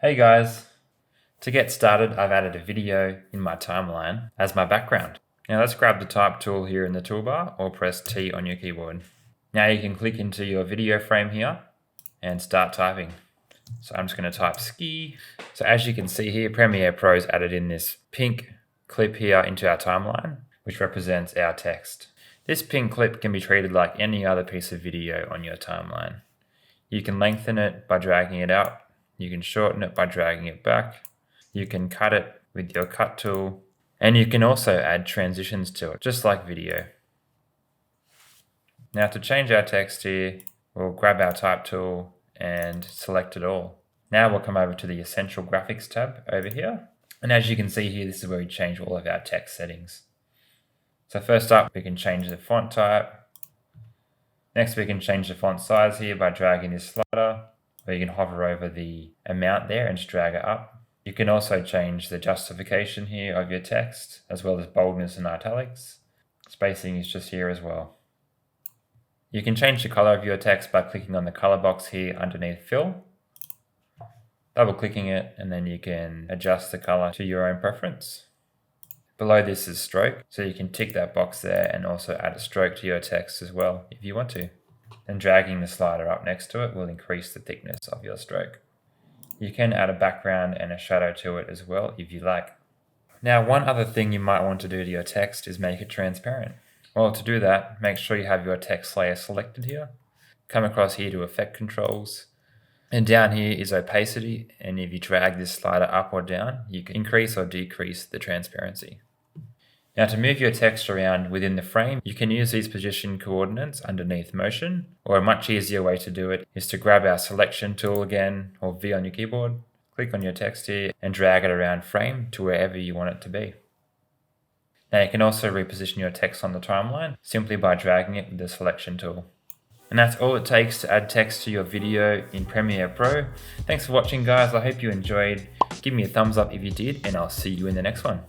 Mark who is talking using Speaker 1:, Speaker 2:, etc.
Speaker 1: Hey guys! To get started, I've added a video in my timeline as my background. Now let's grab the type tool here in the toolbar or press T on your keyboard. Now you can click into your video frame here and start typing. So I'm just going to type ski. So as you can see here, Premiere Pro's added in this pink clip here into our timeline, which represents our text. This pink clip can be treated like any other piece of video on your timeline. You can lengthen it by dragging it out. You can shorten it by dragging it back. You can cut it with your cut tool. And you can also add transitions to it, just like video. Now to change our text here, we'll grab our type tool and select it all. Now we'll come over to the Essential Graphics tab over here. And as you can see here, this is where we change all of our text settings. So first up, we can change the font type. Next, we can change the font size here by dragging this slider, or you can hover over the amount there and just drag it up. You can also change the justification here of your text, as well as boldness and italics. Spacing is just here as well. You can change the color of your text by clicking on the color box here underneath fill, double clicking it, and then you can adjust the color to your own preference. Below this is stroke, so you can tick that box there and also add a stroke to your text as well if you want to. And dragging the slider up next to it will increase the thickness of your stroke. You can add a background and a shadow to it as well if you like. Now, one other thing you might want to do to your text is make it transparent. Well, to do that, make sure you have your text layer selected here. Come across here to Effect Controls. And down here is Opacity, and if you drag this slider up or down, you can increase or decrease the transparency. Now to move your text around within the frame, you can use these position coordinates underneath motion, or a much easier way to do it is to grab our selection tool again, or V on your keyboard, click on your text here and drag it around frame to wherever you want it to be. Now you can also reposition your text on the timeline simply by dragging it with the selection tool. And that's all it takes to add text to your video in Premiere Pro. Thanks for watching guys, I hope you enjoyed. Give me a thumbs up if you did, and I'll see you in the next one.